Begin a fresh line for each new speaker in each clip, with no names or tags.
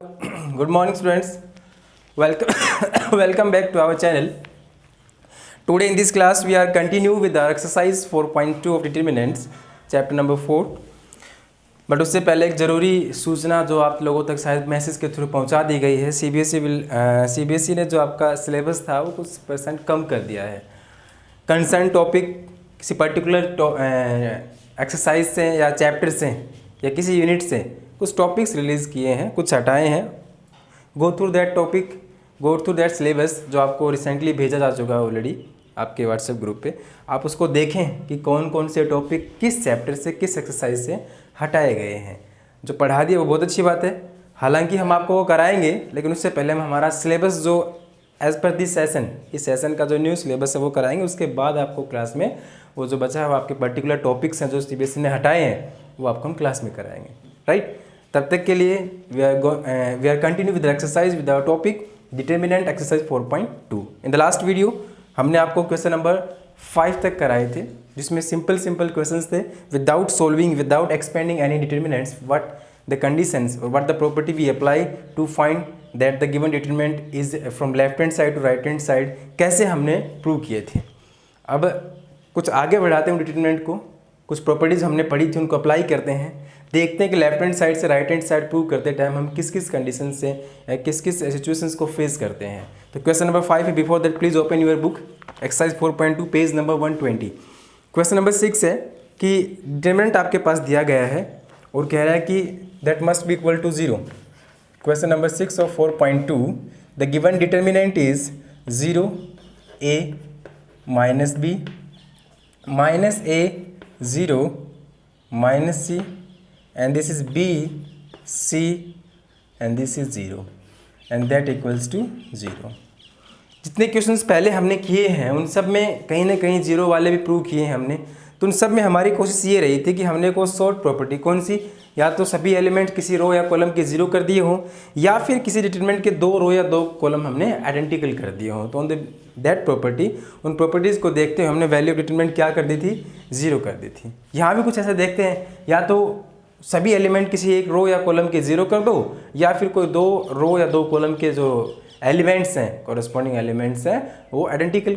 Good morning students. Welcome back to our channel. Today in this class we are continue with our exercise 4.2 of determinants chapter number 4. But उससे पहले एक ज़रूरी सूचना जो आप लोगों तक शायद मैसेज के थ्रू पहुंचा दी गई है। सीबीएसई ने जो आपका सिलेबस था वो कुछ % कम कर दिया है। कंसर्न टॉपिक किसी पर्टिकुलर एक्सरसाइज से या चैप्टर से या किसी यूनिट से कुछ टॉपिक्स रिलीज़ किए हैं, कुछ हटाए हैं। Go through that topic, go through that syllabus जो आपको रिसेंटली भेजा जा चुका है ऑलरेडी आपके व्हाट्सएप ग्रुप पे। आप उसको देखें कि कौन कौन से टॉपिक किस चैप्टर से किस एक्सरसाइज से हटाए गए हैं। जो पढ़ा दिए वो बहुत अच्छी बात है, हालांकि हम आपको वो कराएंगे, लेकिन उससे पहले हम हमारा सिलेबस जो एज़ पर दिस सेशन, इस सेशन का जो न्यू सिलेबस है वो कराएंगे। उसके बाद आपको क्लास में वो जो बचा है वो आपके पर्टिकुलर टॉपिक्स हैं जो सीबीएसई ने हटाए हैं वो आपको हम क्लास में कराएंगे, राइट। तब तक के लिए we are continue with exercise with our topic determinant exercise 4.2। In the last video हमने आपको क्वेश्चन नंबर 5 तक कराए थे, जिसमें सिंपल क्वेश्चंस थे without solving, without expanding any determinants, what the conditions और what the property we apply to find that the given determinant is from left hand side to right hand side, कैसे हमने prove किए थे। अब कुछ आगे बढ़ाते हैं डिटर्मिनेंट को, कुछ प्रॉपर्टीज़ हमने पढ़ी थी उनको अप्लाई करते हैं, देखते हैं कि लेफ्ट हैंड साइड से राइट हैंड साइड प्रूव करते टाइम हम किस किस कंडीशन से या किस किस सिचुएशंस को फेस करते हैं। तो क्वेश्चन नंबर 5 है। Before that please open your book exercise 4.2 page number 120। Question number 6 है कि डिटर्मिनेंट आपके पास दिया गया है और कह रहा है कि that must be equal to 0। Question number 6 of 4.2, the given determinant is 0 a minus b minus a 0 minus c and this is b c and this is 0 and that equals to 0। जितने questions पहले हमने किए हैं उन सब में कहीं ना कहीं 0 वाले भी प्रूव किए हैं हमने। तो उन सब में हमारी कोशिश ये रही थी कि हमने को शॉर्ट प्रॉपर्टी कौन सी, या तो सभी एलिमेंट किसी रो या कॉलम के 0 कर दिए हों, या फिर किसी डिटरमिनेंट के 2 रो या 2 कॉलम हमने आइडेंटिकल कर दिए हों। तो ऑन दैट प्रॉपर्टी, उन प्रॉपर्टीज़ को देखते हुए हमने वैल्यू ऑफ डिटरमिनेंट क्या कर दी थी, 0 कर दी थी। यहाँ भी कुछ ऐसा देखते हैं, या तो सभी एलिमेंट किसी एक रो या कॉलम के 0 कर दो, या फिर कोई 2 रो या 2 कॉलम के जो एलिमेंट्स हैं, कॉरस्पॉन्डिंग एलिमेंट्स हैं, वो आइडेंटिकल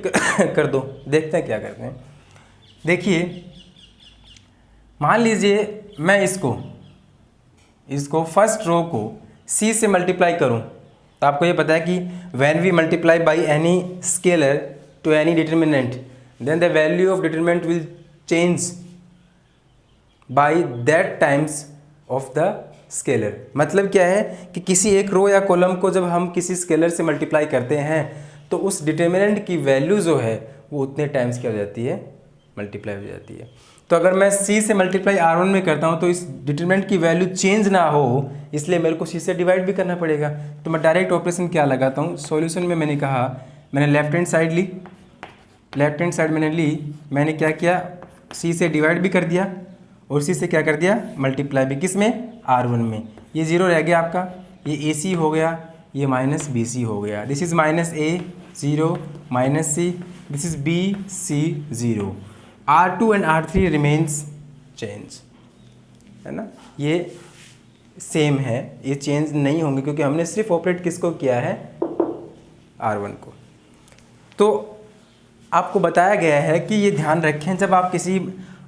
कर दो। देखते हैं क्या करते हैं। देखिए, मान लीजिए मैं इसको फर्स्ट रो को c से मल्टीप्लाई करूं, तो आपको ये पता है कि when we multiply by any scalar to any determinant then the value of determinant will change by that times of the scalar. मतलब क्या है कि किसी एक रो या कॉलम को जब हम किसी स्केलर से मल्टीप्लाई करते हैं तो उस डिटर्मिनेंट की वैल्यू जो है वो उतने टाइम्स क्या हो जाती है, मल्टीप्लाई हो जाती है। तो अगर मैं c से मल्टीप्लाई r1 में करता हूँ तो इस डिटर्मिनेंट की वैल्यू चेंज ना हो, इसलिए मेरे को c से डिवाइड भी करना पड़ेगा। तो मैं डायरेक्ट ऑपरेशन क्या लगाता हूँ, सॉल्यूशन में मैंने कहा, मैंने लेफ्ट हैंड साइड ली, लेफ्ट हैंड साइड मैंने क्या किया, c से डिवाइड भी कर दिया और c से क्या कर दिया, मल्टीप्लाई भी। किस में, r1 में। ये 0 रह गया आपका, ये ac हो गया, ये माइनस bc हो गया। This is minus a 0 minus c, this is b c 0। r2 and r3 remains change, है ना, ये सेम है, ये चेंज नहीं होंगे क्योंकि हमने सिर्फ ऑपरेट किसको किया है, r1 को। तो आपको बताया गया है कि ये ध्यान रखें जब आप किसी,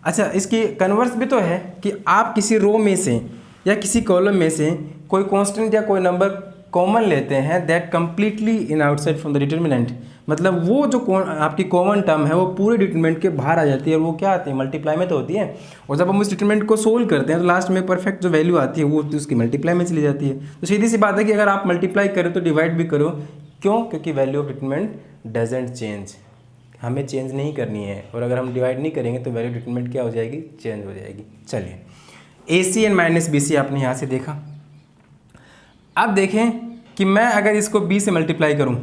अच्छा इसकी कन्वर्स भी तो है कि आप किसी रो में से या किसी कॉलम में से कोई कांस्टेंट या कोई नंबर कॉमन लेते हैं that completely in outside from the determinant, मतलब वो जो आपकी कॉमन टर्म है वो पूरे डिटर्मिनेंट के बाहर आ जाती है और वो क्या आती है, मल्टीप्लाई में तो होती है। और जब हम उस डिटर्मिनेंट को सोल्व करते हैं तो लास्ट में परफेक्ट जो वैल्यू आती है वो उसकी मल्टीप्लाई में चली जाती है। तो सीधी सी बात है कि अगर आप मल्टीप्लाई करो तो डिवाइड भी करो, क्यों, क्योंकि value of determinant doesn't change, हमें चेंज नहीं करनी है, और अगर हम डिवाइड नहीं करेंगे तो वैल्यू डिटरमिनेंट क्या हो जाएगी, चेंज हो जाएगी। चलिए, AC एंड माइनस BC आपने यहाँ से देखा। अब देखें कि मैं अगर इसको B से मल्टीप्लाई करूँ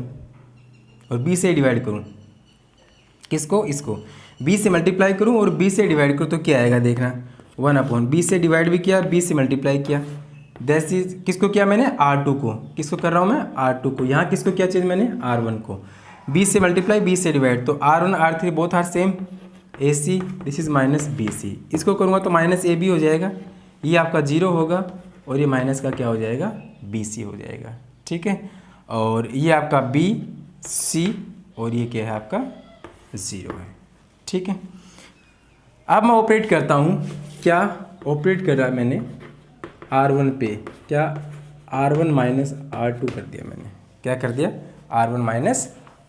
और B से डिवाइड करूँ, किसको, इसको B से मल्टीप्लाई करूँ और B से डिवाइड करूँ तो क्या आएगा, देखना 1/B से डिवाइड भी किया, B से मल्टीप्लाई किया, दैट इज किसको किया मैंने, R2 को, किसको कर रहा हूँ मैं, R2 को। यहाँ किसको किया चेंज मैंने, R1 को। b से मल्टीप्लाई b से डिवाइड, तो r1 r3 both are same, ac this is minus bc। इसको करूँगा तो माइनस ab हो जाएगा, ये आपका 0 होगा और ये माइनस का क्या हो जाएगा, बी सी हो जाएगा, ठीक है। और ये आपका बी सी और ये क्या है आपका 0 है, ठीक है। अब मैं ऑपरेट करता हूँ, क्या ऑपरेट कर रहा मैंने R1 पे, क्या R1 माइनस R2 कर दिया मैंने, क्या कर दिया R1 माइनस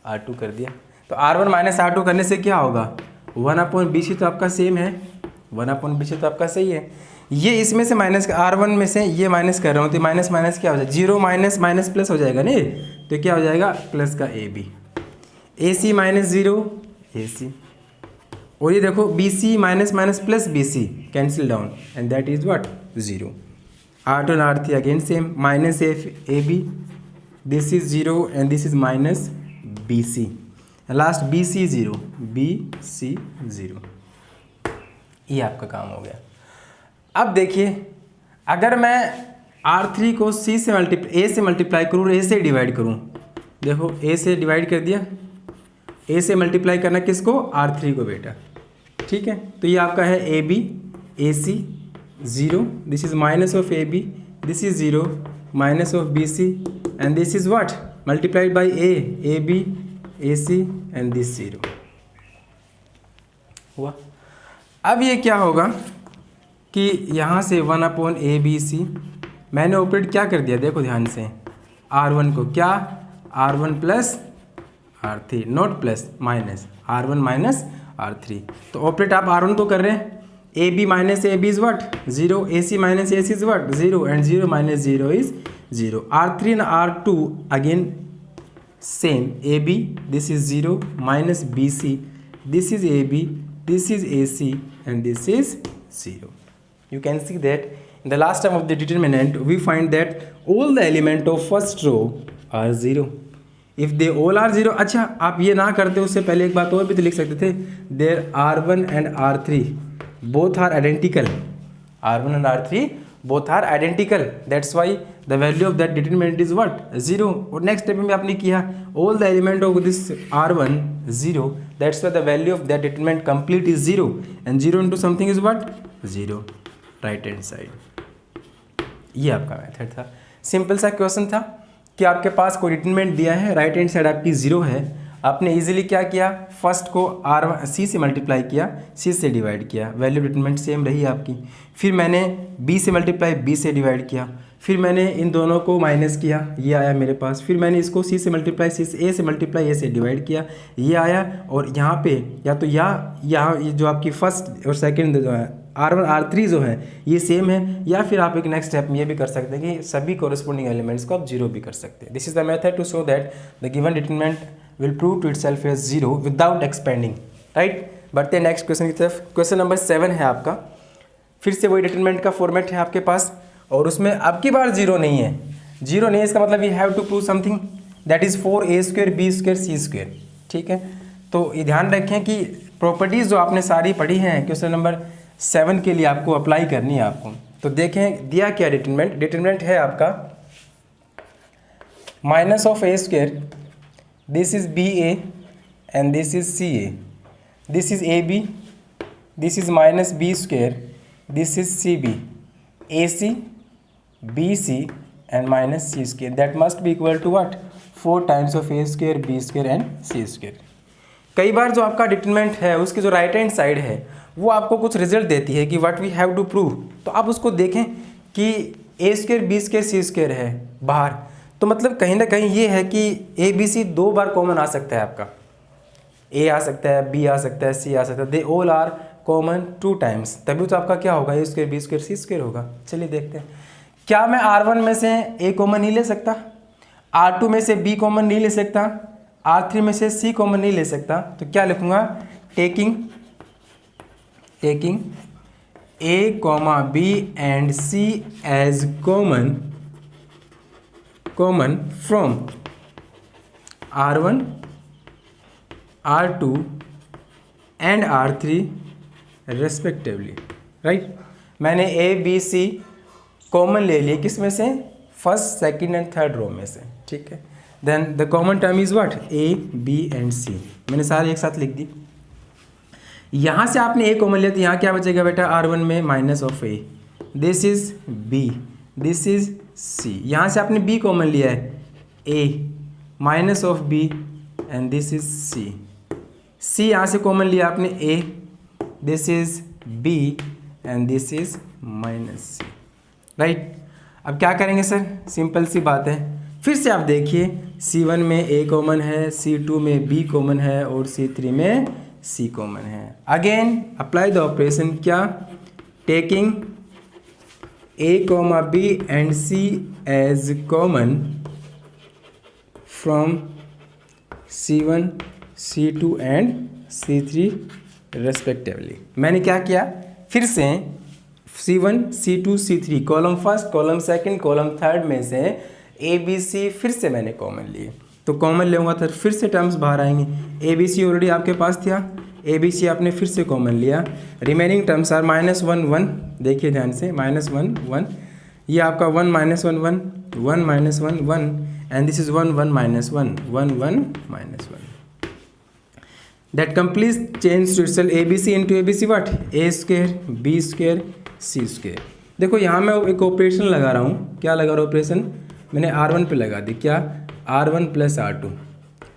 R2 कर दिया। तो R1 माइनस R2 करने से क्या होगा 1/BC तो आपका सेम है, 1/BC तो आपका सही है। ये इसमें से माइनस R1 में से ये माइनस कर रहा हूँ तो माइनस माइनस क्या हो जाएगा 0 माइनस माइनस प्लस हो जाएगा नहीं, तो क्या हो जाएगा प्लस का ए सी माइनस 0 ए सी, और ये देखो b C minus minus plus B c cancel down and that is what 0। R2 and R3 again same, minus AB, this is 0 and this is minus BC, last BC 0, BC 0, ये आपका काम हो गया। अब देखिए अगर मैं R3 को C से A से मल्टीप्लाई करूँ, A से डिवाइड करूँ, देखो A से डिवाइड कर दिया, A से मल्टीप्लाई करना किसको R3 को बेटा, ठीक है। तो ये आपका है AB AC 0, this is minus of AB, this is 0, minus of BC and this is what multiplied by AB AC and this 0 हुआ। अब ये क्या होगा कि यहाँ से 1/ABC मैंने ऑपरेट क्या कर दिया, देखो ध्यान से R1 को क्या R1 plus R3 note plus minus R1 minus R3, तो ऑपरेट आप R1 को कर रहे हैं, AB minus AB is what 0, AC minus AC is what 0 and 0 minus 0 is 0. R3 and R2 again same, AB this is 0 minus BC, this is AB, this is AC and this is 0. You can see that in the last term of the determinant we find that all the element of first row are 0. If they all are 0, अच्छा आप ये ना करते उससे पहले एक बात और भी तो लिख सकते थे, there R1 and R3 both are identical, R1 and R3 both are identical, that's why the value of that determinant is what 0। और नेक्स्ट स्टेप में आपने किया all the element of this R1 0, that's why the value of that determinant complete is 0 and 0 into something is what 0, right hand side। ये आपका method था, simple सा question था कि आपके पास कोई डिटरमिनेंट दिया है, राइट हैंड साइड आपकी 0 है, आपने इजीली क्या किया फर्स्ट को C से मल्टीप्लाई किया, C से डिवाइड किया, वैल्यू डिटरमिनेंट सेम रही आपकी। फिर मैंने B से मल्टीप्लाई B से डिवाइड किया, फिर मैंने इन दोनों को माइनस किया, ये आया मेरे पास। फिर मैंने इसको C से मल्टीप्लाई A से मल्टीप्लाई A से डिवाइड किया, ये आया। और यहाँ पे या तो यहाँ जो आपकी फर्स्ट और सेकेंड जो है R1 R3 जो है ये सेम है, या फिर आप एक नेक्स्ट स्टेप में ये भी कर सकते हैं कि सभी कोरस्पोंडिंग एलिमेंट्स को आप 0 भी कर सकते हैं। This is the method to show that the given determinant will prove to itself as 0 without expanding, right. बढ़ते हैं नेक्स्ट क्वेश्चन की तरफ। क्वेश्चन नंबर 7 है आपका, फिर से वही डिटरमिनेंट का फॉर्मेट है आपके पास, और उसमें अब की बार 0 नहीं है। 0 नहीं है इसका मतलब we have to prove something that is 4a² b² c², ठीक है। तो ये ध्यान रखें कि प्रॉपर्टीज़ जो आपने सारी पढ़ी हैं क्वेश्चन नंबर 7 के लिए आपको अप्लाई करनी है आपको। तो देखें दिया क्या डिटरमिनेंट है आपका minus of a², this is ba and this is ca, this is ab, this is minus b², this is cb, ac, bc and minus c², that must be equal to what 4 times of a² b² and c²। कई बार जो आपका determinant है उसकी जो right hand side है वो आपको कुछ रिजल्ट देती है कि what we have to prove, तो आप उसको देखें कि a² b² c² है बाहर, तो मतलब कहीं ना कहीं ये है कि a b c 2 बार कॉमन आ सकता है आपका, a आ सकता है, b आ सकता है, c आ सकता है, they all are common 2 times, तभी तो आपका क्या होगा a² b² c² होगा। चलिए देखते हैं, क्या मैं R1 में से a कॉमन नहीं ले सकता, R2 में से b कॉमन नहीं ले सकता, R3 में से c कॉमन नहीं ले सकता, तो क्या लिखूंगा taking a, b and c as common from R1, R2 and R3 respectively, right. मैंने a, b, c कॉमन ले लिए किस में से, first second and third row में से, ठीक है। Then the common term is what a, b and c, मैंने सारे एक साथ लिख दी। यहाँ से आपने a कॉमन लिया तो यहाँ क्या बचेगा बेटा R1 में minus of a, this is b, this is C. यहाँ से आपने बी कॉमन लिया है, A minus of B and this is C. C यहाँ से कॉमन लिया आपने A, this is B and this is minus C, right. अब क्या करेंगे सर, सिंपल सी बात है, फिर से आप देखिए C1 में ए कॉमन है, C2 में बी कॉमन है और C3 में सी कॉमन है। अगेन अप्लाई द ऑपरेशन, क्या, taking a comma b and c as common from C1, C2 and C3 respectively. मैंने क्या किया, फिर से C1, C2, C3 column first, column second, column third में से ए बी सी फिर से मैंने कॉमन लिए, तो कॉमन लेऊंगा तो फिर से टर्म्स बाहर आएंगे। ए बी सी ऑलरेडी आपके पास था, ए बी सी आपने फिर से कॉमन लिया, रिमेनिंग टर्म्स आर -1 1, देखिए ध्यान से, -1 1, ये आपका 1 -1 1, 1 -1 1 and this is 1 1 -1 1 1 -1। That complete change to itself a b c into a b c what, a square b square c square. देखो यहाँ मैं एक ऑपरेशन लगा रहा हूँ, क्या लगा रहा हूँ ऑपरेशन, मैंने R1 पे लगा दी, क्या, R1 + R2,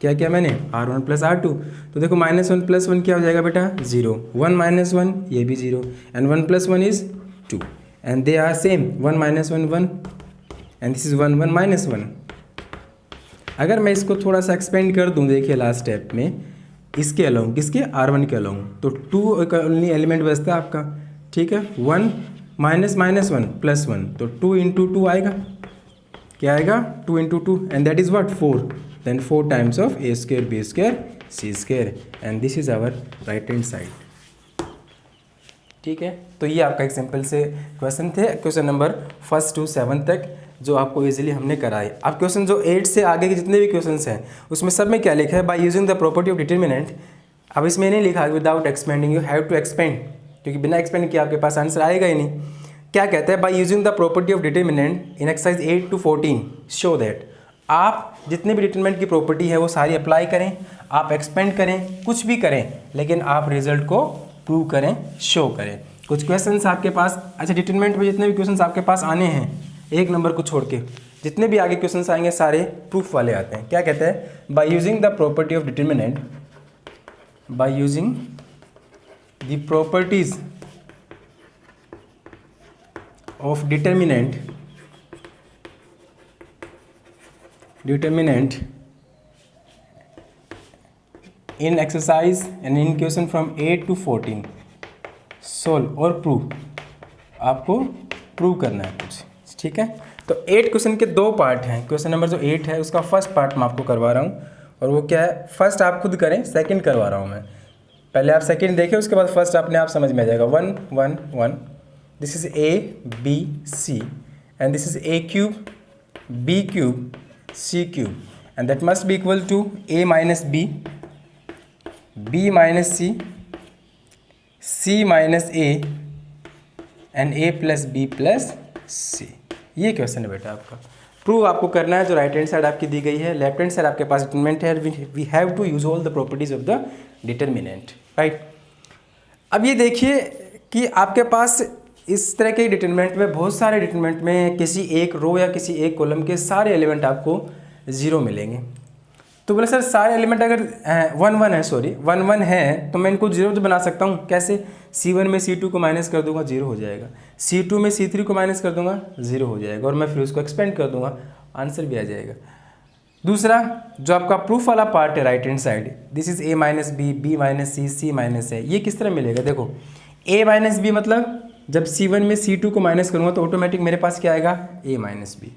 क्या क्या मैंने R1 + R2, तो देखो -1 + 1 क्या हो जाएगा बेटा, 0, 1 - 1 ये भी 0 and 1 + 1 is 2 and they are same, 1 - 1 1 and this is 1 1 -1। अगर मैं इसको थोड़ा सा एक्सपेंड कर दूँ, देखिए लास्ट स्टेप में इसके अलाउंग, किसके, R1 के अलाउंग, तो 2 का ओनली एलिमेंट बचता है आपका, ठीक है, 1 -1 + 1, तो 2 × 2 आएगा, क्या आएगा, 2 × 2 and that is what 4, then 4 times of a square b square c square and this is our right hand side, ठीक है। तो ये आपका एक सिंपल से क्वेश्चन थे, क्वेश्चन नंबर 1 to 7 तक जो आपको इजीली हमने कराए। अब क्वेश्चन जो 8 से आगे के जितने भी क्वेश्चंस हैं उसमें सब में क्या लिखा है, by using the property of determinant. अब इसमें नहीं लिखा without expanding, you have to expand, क्योंकि बिना एक्सपेंड किए आपके पास आंसर आएगा ही नहीं। क्या कहता है, by using the property of determinant in exercise 8 to 14 show that, आप जितने भी डिटरमिनेंट की प्रॉपर्टी है वो सारी अप्लाई करें, आप एक्सपेंड करें, कुछ भी करें, लेकिन आप रिजल्ट को प्रूव करें, शो करें। कुछ क्वेश्चंस आपके पास, अच्छा डिटरमिनेंट में जितने भी क्वेश्चंस आपके पास आने हैं, एक नंबर को छोड़ के जितने भी आगे क्वेश्चंस आएंगे सारे प्रूफ वाले आते हैं। क्या कहते हैं, bye using the property of determinant, bye using the properties of determinant in exercise and in question from 8 to 14 solve और prove, आपको प्रूव करना है कुछ, ठीक है। तो 8 क्वेश्चन के 2 पार्ट हैं, क्वेश्चन नंबर जो 8 है उसका फर्स्ट पार्ट मैं आपको करवा रहा हूँ, और वो क्या है, फर्स्ट आप खुद करें, सेकंड करवा रहा हूँ मैं, पहले आप सेकंड देखें उसके बाद फर्स्ट अपने आप समझ में आ जाएगा। 1 1 1, this is a b c and this is a cube b cube c cube and that must be equal to a minus b, b minus c, c minus a and a plus b plus c। ये question है बेटा आपका, prove आपको करना है। जो right hand side आपकी दी गई है, लेफ्ट हैंड साइड आपके पास डिटरमिनेंट है, we have to use all the properties of the determinant, right. अब ये देखिए कि आपके पास इस तरह के डिटरमिनेंट में, बहुत सारे डिटरमिनेंट में किसी एक रो या किसी एक कॉलम के सारे एलिमेंट आपको 0 मिलेंगे। तो बोले सर सारे एलिमेंट अगर 1 1 है, सॉरी 1 1 है, तो मैं इनको 0 तो बना सकता हूँ, कैसे, C1 में C2 को माइनस कर दूंगा 0 हो जाएगा, C2 में C3 को माइनस कर दूंगा 0 हो जाएगा, और मैं फिर उसको एक्सपेंड कर दूंगा, आंसर भी आ जाएगा। दूसरा जो आपका प्रूफ वाला पार्ट है right hand side, this is a minus B, B minus c, c minus है, ये किस तरह मिलेगा, देखो a माइनस बी मतलब जब C1 में C2 को माइनस करूँगा तो ऑटोमेटिक मेरे पास क्या आएगा, a माइनस बी,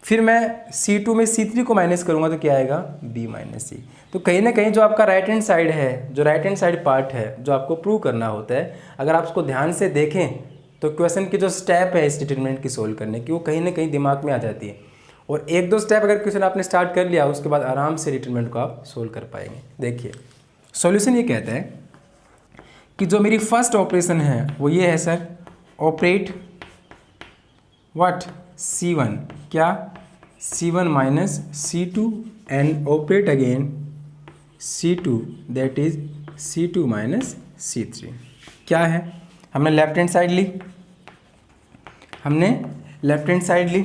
फिर मैं C2 में C3 को माइनस करूँगा तो क्या आएगा, b माइनस सी। तो कहीं ना कहीं जो आपका राइट हैंड साइड है, जो राइट हैंड साइड पार्ट है जो आपको प्रूव करना होता है, अगर आप उसको ध्यान से देखें तो क्वेश्चन की जो स्टेप है इस डिटरमिनेंट की सोल्व करने की, वो कहीं ना कहीं दिमाग में आ जाती है, और 1-2 स्टेप अगर क्वेश्चन आपने स्टार्ट कर लिया उसके बाद आराम से डिटरमिनेंट को आप सोल्व कर पाएंगे। देखिए सॉल्यूशन ये कहता है कि जो मेरी फर्स्ट ऑपरेशन है वो ये है सर, ऑपरेट व्हाट, C1, क्या, C1 minus C2 and operate again C2 that is C2 minus C3। क्या है, हमने लेफ्ट हैंड साइड ली,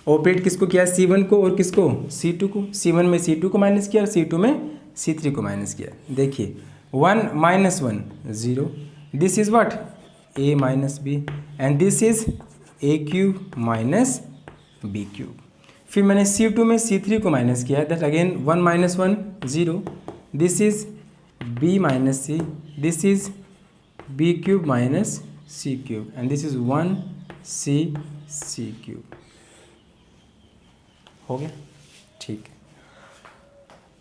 ऑपरेट किसको किया, C1 को और किसको, C2 को। C1 में C2 को माइनस किया और C2 में C3 को माइनस किया। देखिए 1 - 1 0, this is what a minus B and this is a³ minus b³। फिर मैंने C2 में C3 को माइनस किया, that again 1 - 1 0, this is b minus c, this is b³ minus c³ and this is 1 c³ हो गया। ठीक है,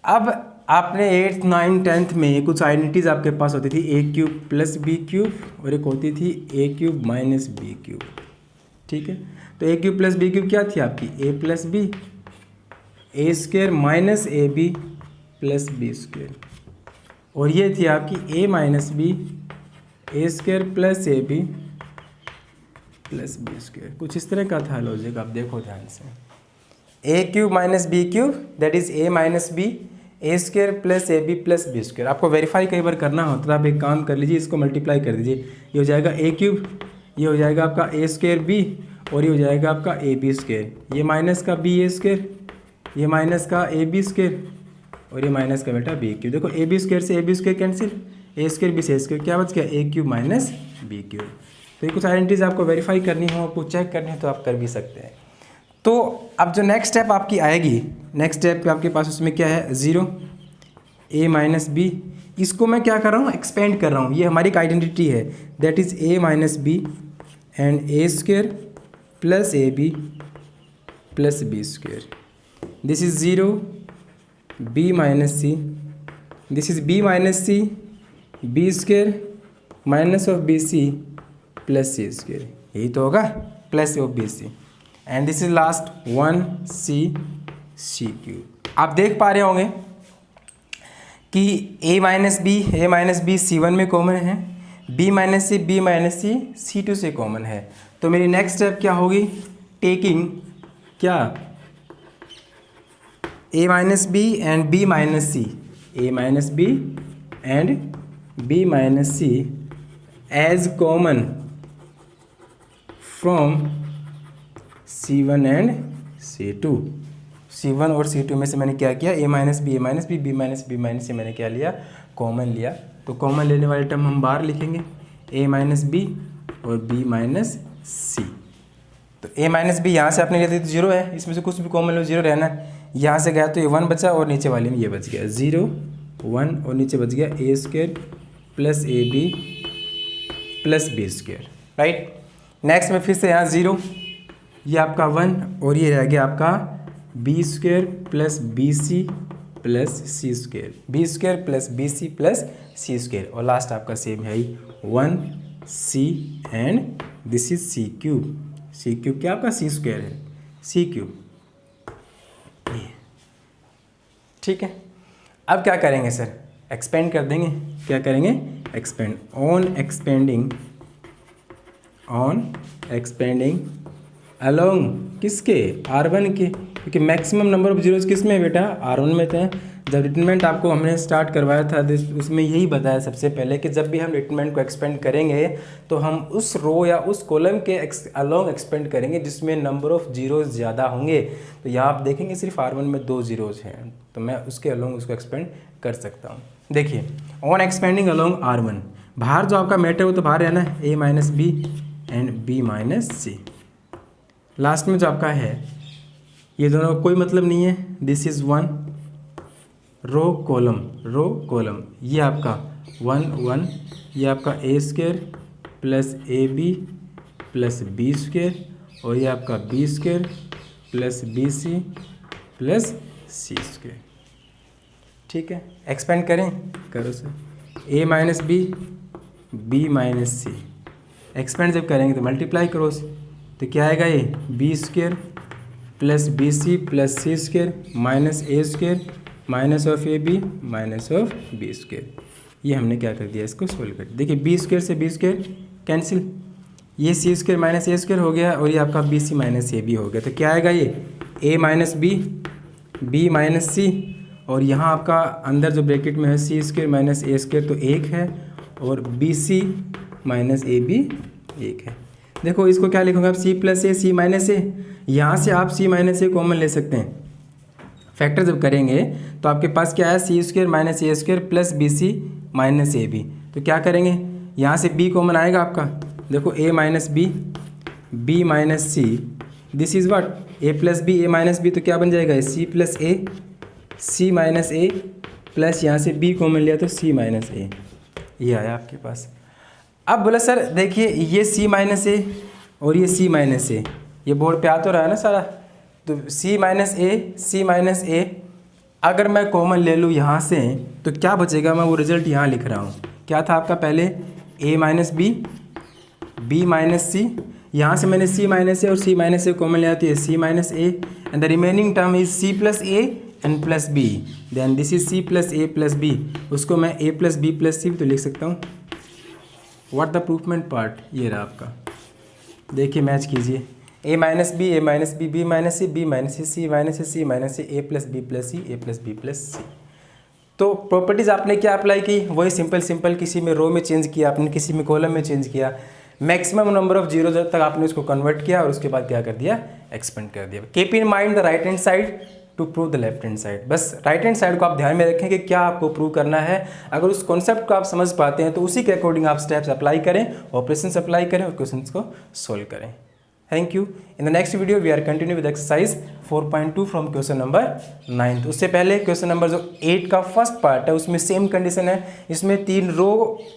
अब आपने 8th 9th 10th में कुछ आइडेंटिटीज आपके पास होती थी, a³ प्लस b³ और एक होती थी a³ माइनस b³। ठीक है, तो a³ प्लस b³ क्या थी आपकी, a plus b, a² minus ab plus b², और ये थी आपकी a minus b, a² plus ab plus b²। कुछ इस तरह का था लॉजिक, आप देखो ध्यान से। a³ minus b³ that is a minus b, a² plus ab plus b²। आपको वेरीफाई कई बार करना हो तो आप एक काम कर लीजिए, इसको मल्टीप्लाई कर दीजिए, ये हो जाएगा a³, ये हो जाएगा आपका a² b और ये हो जाएगा आपका ab², ये माइनस का b², ये माइनस का ab² और ये माइनस का बेटा b³। देखो ab² से ab² कैंसिल, a² b से a², क्या बच गया a³ माइनस b³। तो ये कुछ आइडेंटिटीज आपको वेरीफाई करनी हो, आपको चेक करनी हो तो आप कर भी सकते हैं। तो अब जो नेक्स्ट स्टेप आपकी आएगी, नेक्स्ट स्टेप पे आपके पास उसमें क्या है 0 a माइनस b, इसको मैं क्या कर रहा हूँ, एक्सपेंड कर रहा हूँ। ये हमारी एक आइडेंटिटी है, that is a minus b and a² plus ab plus b²। This is 0 b minus c, this is b minus c, b² minus of bc plus c², यही तो होगा, plus of bc and this is last 1 c³ आप देख पा रहे होंगे कि a minus B C1 में कॉमन है, b माइनस सी C2 से कॉमन है। तो मेरी नेक्स्ट स्टेप क्या होगी, टेकिंग क्या a minus B and b minus c, a minus B and b minus c as common from C1 and C2। C1 और C2 में से मैंने क्या किया, a minus b b minus से मैंने क्या लिया, कॉमन लिया। तो कॉमन लेने वाले टर्म हम बाहर लिखेंगे, a माइनस बी और b माइनस सी। तो a माइनस बी यहाँ से आपने लिया तो 0 है, इसमें से कुछ भी कॉमन लो 0 रहना है। यहाँ से गया तो ये 1 बचा और नीचे वाले में ये बच गया 0 1 और नीचे बच गया a² plus ab plus b², right. Next में फिर से यहाँ 0, ये आपका 1 और ये रह गया आपका b² plus bc plus c², b² plus bc plus c², और लास्ट आपका सेम है 1 c and this is c³ क्या आपका c² है, c³। ठीक है, अब क्या करेंगे सर, एक्सपेंड कर देंगे। क्या करेंगे, एक्सपेंड, ऑन एक्सपेंडिंग अलोंग किसके, R1 के, क्योंकि मैक्सिमम नंबर ऑफ जीरोज किस में है बेटा, R1 में थे। जब रिटर्नमेंट आपको हमने स्टार्ट करवाया था उसमें यही बताया सबसे पहले कि जब भी हम रिटर्नमेंट को एक्सपेंड करेंगे तो हम उस रो या उस कॉलम के अलोंग एक्सपेंड करेंगे जिसमें नंबर ऑफ जीरोज ज़्यादा होंगे। तो यहाँ आप देखेंगे सिर्फ R1 में 2 जीरोज हैं, तो मैं उसके अलोंग उसको एक्सपेंड कर सकता हूँ। देखिए ऑन एक्सपेंडिंग अलोंग R1, बाहर जो आपका मेट है वो तो बाहर रहना है, a minus B and b minus c. Last में जो आपका है ये दोनों कोई मतलब नहीं है, दिस इज़ 1 रो कॉलम, ये आपका 1 1, ये आपका a² plus ab plus b² और ये आपका b² plus bc plus c²। ठीक है, एक्सपेंड करें, करो sir, a minus b minus c. Expand जब करेंगे तो मल्टीप्लाई करो, तो क्या आएगा, ये b² plus bc plus c² minus a² minus of ab minus of b²। ये हमने क्या कर दिया, इसको सोल्व कर दिया। देखिए b² से b² कैंसिल, ये c² माइनस a² हो गया और ये आपका bc माइनस ab हो गया। तो क्या आएगा, ये a माइनस b माइनस सी, और यहाँ आपका अंदर जो ब्रैकेट में है c² माइनस a² तो 1 है और bc माइनस ab 1 है। देखो इसको क्या लिखूँगा आप, c plus a, c minus a, यहाँ से आप सी माइनस ए कॉमन ले सकते हैं। फैक्टर जब करेंगे तो आपके पास क्या है, C square minus A square plus B C minus A B. तो क्या करेंगे, यहाँ से b कॉमन आएगा आपका, देखो a minus B, B minus c, this is what a plus b, a minus b, तो क्या बन जाएगा c plus a, c minus a plus यहाँ से b कॉमन लिया तो c माइनस ए, ये आया आपके पास। अब बोला सर देखिए ये c माइनस ए और ये c माइनस ए, ये बोर्ड पे आ तो रहा है ना सारा, तो c माइनस ए अगर मैं कॉमन ले लूँ यहाँ से तो क्या बचेगा, मैं वो रिजल्ट यहाँ लिख रहा हूँ। क्या था आपका पहले a minus B, B minus C, यहाँ से मैंने c माइनस ए और c माइनस ए कॉमन लिया तो ये c minus a and the remaining term is c plus a and plus b, then this is c plus a plus b, उसको मैं a plus B plus सी तो लिख सकता हूँ। व्हाट द प्रूफमेंट पार्ट, ये रहा आपका, देखिए मैच कीजिए, a minus B, A minus B, B minus C, B minus C minus C minus C, A plus B plus C, A plus B plus सी। तो प्रॉपर्टीज़ आपने क्या अप्लाई की, वही सिंपल, किसी में रो में चेंज किया आपने, किसी में कॉलम में चेंज किया, मैक्सिमम नंबर ऑफ जीरो तक आपने उसको कन्वर्ट किया और उसके बाद क्या कर दिया, एक्सपेंड कर दिया। Keep in mind the right hand side to prove the left hand side. बस राइट हैंड साइड को आप ध्यान में रखें कि क्या आपको प्रूव करना है। अगर उस कॉन्सेप्ट को आप समझ पाते हैं तो उसी के अकॉर्डिंग आप स्टेप्स अप्लाई करें, ऑपरेशंस अप्लाई करें और क्वेश्चंस को सोल्व करें। Thank you. In the next video we are continue with exercise 4.2 from question number 9। तो उससे पहले क्वेश्चन नंबर जो 8 का फर्स्ट पार्ट है उसमें सेम कंडीशन है, इसमें 3 रो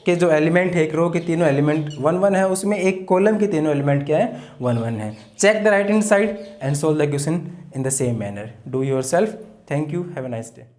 के जो एलिमेंट है, एक रो के तीनों एलिमेंट 1 1 है, उसमें एक कॉलम के तीनों एलिमेंट क्या है 1 1 है। Check the right hand side and solve the question in the same manner. Do yourself. Thank you, have a nice day.